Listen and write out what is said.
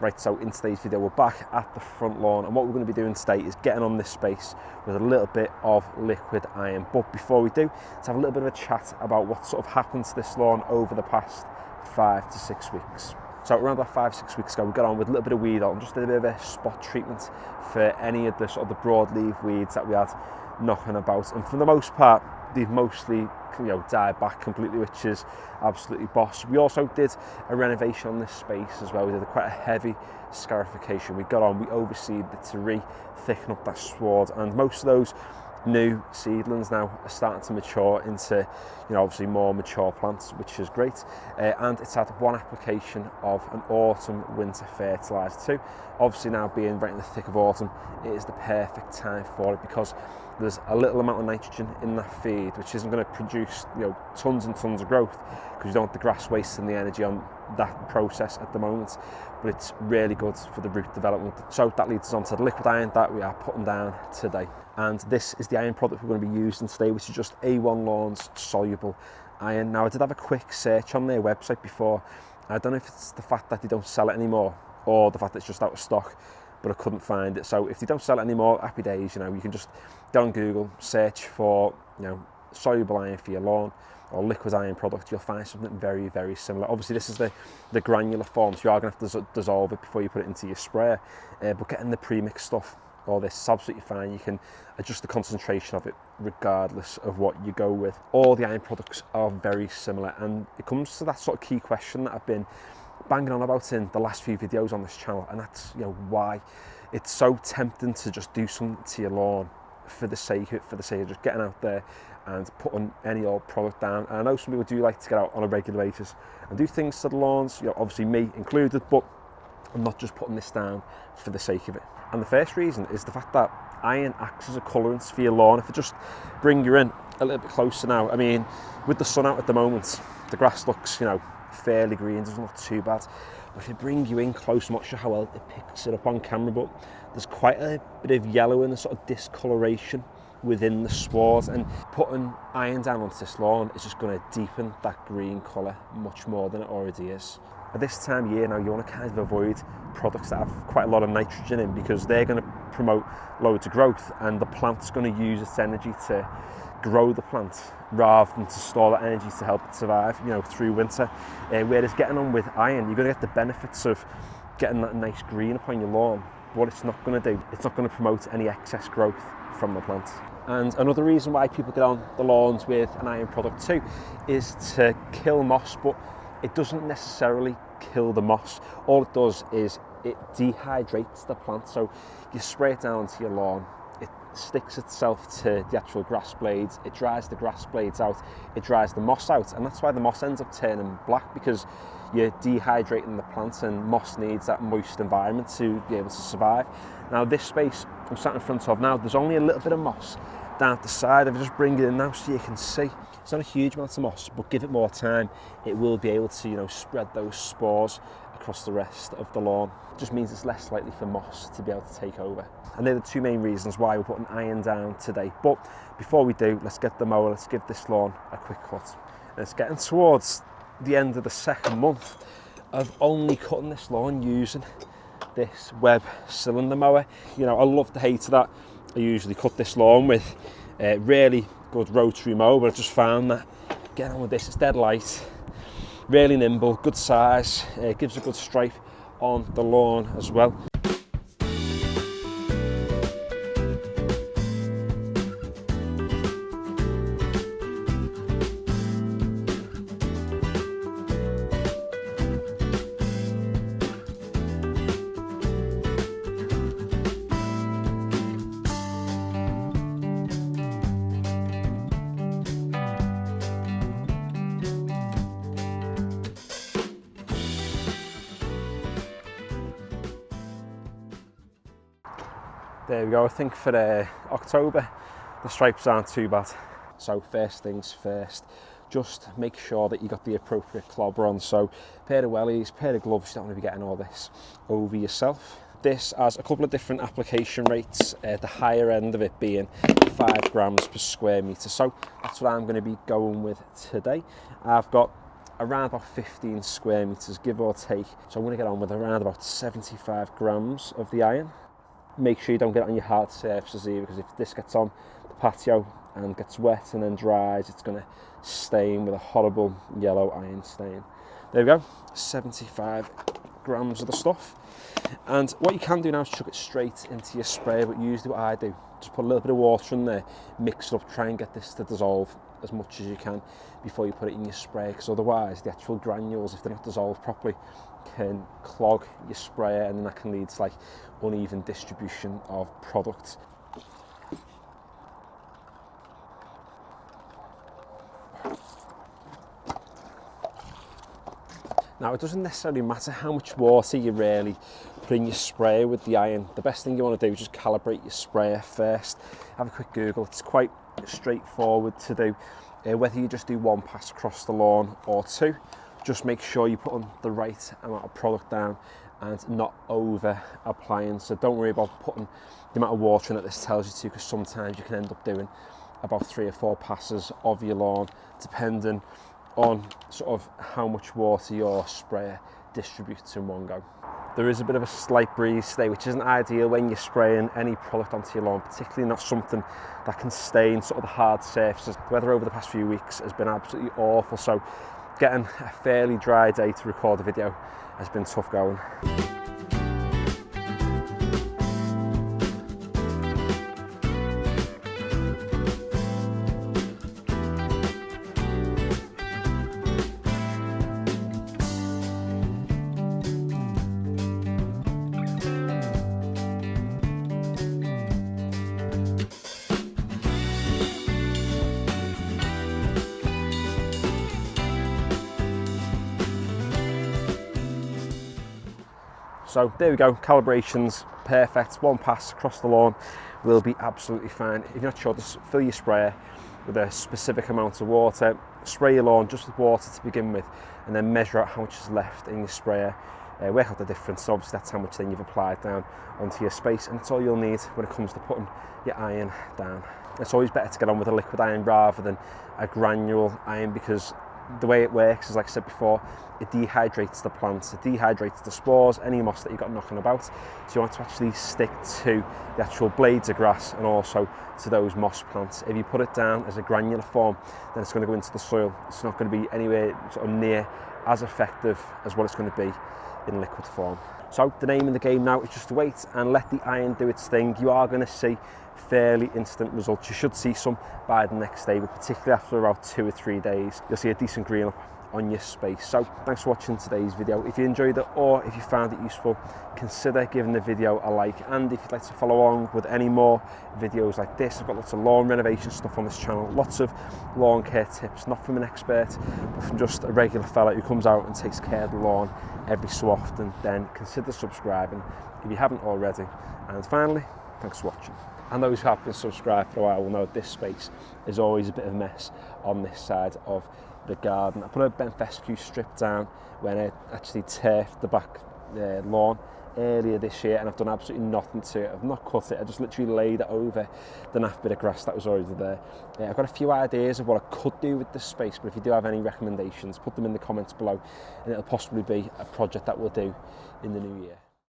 Right, so in today's video we're back at the front lawn, and what we're going to be doing today is getting on this space with a little bit of liquid iron. But before we do, let's have a little bit of a chat about what sort of happened to this lawn over the past 5 to 6 weeks. So around about 5-6 weeks ago, we got on with a little bit of weed on, just did a bit of a spot treatment for any of the sort of the broadleaf weeds that we had knocking about, and for the most part they've mostly died back completely, which is absolutely boss. We also did a renovation on this space as well. We did quite a heavy scarification. We got on, we overseeded it to thicken up that sward, and most of those new seedlings now are starting to mature into obviously more mature plants, which is great. And it's had one application of an autumn winter fertiliser too. Obviously now being right in the thick of autumn, it is the perfect time for it, because there's a little amount of nitrogen in that feed, which isn't going to produce tons and tons of growth, because you don't want the grass wasting the energy on that process at the moment, but it's really good for the root development. So that leads us on to the liquid iron that we are putting down today, and this is the iron product we're going to be using today, which is just A1 Lawns soluble iron. Now I did have a quick search on their website before. I don't know if it's the fact that they don't sell it anymore or the fact that it's just out of stock, but I couldn't find it. So if they don't sell it anymore, happy days. You can just go on Google, search for soluble iron for your lawn or liquid iron product. You'll find something very, very similar. Obviously this is the granular form, so you are going to have to dissolve it before you put it into your sprayer, but getting the pre-mixed stuff, all this is absolutely fine. You can adjust the concentration of it regardless of what you go with. All the iron products are very similar, and it comes to that sort of key question that I've been banging on about in the last few videos on this channel, and that's why it's so tempting to just do something to your lawn for the sake of just getting out there and putting any old product down. And I know some people do like to get out on a regular basis and do things to the lawns, obviously me included, but I'm not just putting this down for the sake of it. And the first reason is the fact that iron acts as a colourant for your lawn. If I just bring you in a little bit closer now, I mean, with the sun out at the moment, the grass looks fairly green, doesn't look too bad. But if I bring you in close, I'm not sure how well it picks it up on camera, but there's quite a bit of yellow and a sort of discoloration within the sward, and putting iron down onto this lawn is just going to deepen that green colour much more than it already is. At this time of year now, you want to kind of avoid products that have quite a lot of nitrogen in, because they're going to promote loads of growth, and the plant's going to use its energy to grow the plant rather than to store that energy to help it survive through winter. Whereas getting on with iron, you're going to get the benefits of getting that nice green upon your lawn. What it's not going to do, it's not going to promote any excess growth from the plant. And another reason why people get on the lawns with an iron product too is to kill moss, but it doesn't necessarily kill the moss. All it does is it dehydrates the plant. So you spray it down onto your lawn, it sticks itself to the actual grass blades, it dries the grass blades out, it dries the moss out, and that's why the moss ends up turning black, because you're dehydrating the plant, and moss needs that moist environment to be able to survive. Now this space I'm sat in front of now, there's only a little bit of moss down the side. If I just bring it in now so you can see, it's not a huge amount of moss, but give it more time, it will be able to spread those spores across the rest of the lawn. It just means it's less likely for moss to be able to take over. And they're the two main reasons why we're putting iron down today. But before we do, let's get the mower, let's give this lawn a quick cut. And it's getting towards the end of the second month of only cutting this lawn using this Webb cylinder mower. I love the hate of that. I usually cut this lawn with a really good rotary mower, but I just found that getting on with this, it's dead light, really nimble, good size, gives a good stripe on the lawn as well. There we go. I think for October, the stripes aren't too bad. So first things first, just make sure that you got the appropriate clobber on. So pair of wellies, pair of gloves, you don't want to be getting all this over yourself. This has a couple of different application rates, the higher end of it being 5 grams per square metre. So that's what I'm going to be going with today. I've got around about 15 square metres, give or take. So I'm going to get on with around about 75 grams of the iron. Make sure you don't get it on your hard surfaces either, because if this gets on the patio and gets wet and then dries, it's going to stain with a horrible yellow iron stain. There we go, 75 grams of the stuff. And what you can do now is chuck it straight into your sprayer, but usually what I do, just put a little bit of water in there, mix it up, try and get this to dissolve as much as you can before you put it in your sprayer, because otherwise the actual granules, if they're not dissolved properly, can clog your sprayer, and then that can lead to like uneven distribution of product. Now, it doesn't necessarily matter how much water you really put in your sprayer with the iron. The best thing you want to do is just calibrate your sprayer first. Have a quick Google, it's quite straightforward to do. Whether you just do one pass across the lawn or two, just make sure you put on the right amount of product down and not over applying. So don't worry about putting the amount of water in that this tells you to, because sometimes you can end up doing about 3 or 4 passes of your lawn, depending on sort of how much water your sprayer distributes in one go. There is a bit of a slight breeze today, which isn't ideal when you're spraying any product onto your lawn, particularly not something that can stain sort of the hard surfaces. The weather over the past few weeks has been absolutely awful, so getting a fairly dry day to record a video has been tough going. So there we go, calibration's perfect. One pass across the lawn will be absolutely fine. If you're not sure, just fill your sprayer with a specific amount of water, spray your lawn just with water to begin with, and then measure out how much is left in your sprayer. Work out the difference, obviously that's how much then you've applied down onto your space, and it's all you'll need when it comes to putting your iron down. It's always better to get on with a liquid iron rather than a granule iron, because the way it works is, like I said before, it dehydrates the plants, it dehydrates the spores, any moss that you've got knocking about. So you want to actually stick to the actual blades of grass and also to those moss plants. If you put it down as a granular form, then it's going to go into the soil. It's not going to be anywhere sort of near as effective as what it's going to be in liquid form. So the name of the game now is just to wait and let the iron do its thing. You are going to see fairly instant results. You should see some by the next day, but particularly after about 2 or 3 days, you'll see a decent green up on your space. So thanks for watching today's video. If you enjoyed it or if you found it useful, consider giving the video a like, and if you'd like to follow along with any more videos like this, I've got lots of lawn renovation stuff on this channel, lots of lawn care tips, not from an expert but from just a regular fella who comes out and takes care of the lawn every so often. Then consider subscribing if you haven't already. And finally, thanks for watching. And those who have been subscribed for a while will know this space is always a bit of a mess on this side of the garden. I put a bent fescue strip down when I actually turfed the back lawn earlier this year, and I've done absolutely nothing to it. I've not cut it, I just literally laid it over the naff bit of grass that was already there. I've got a few ideas of what I could do with this space, but if you do have any recommendations, put them in the comments below, and it'll possibly be a project that we'll do in the new year.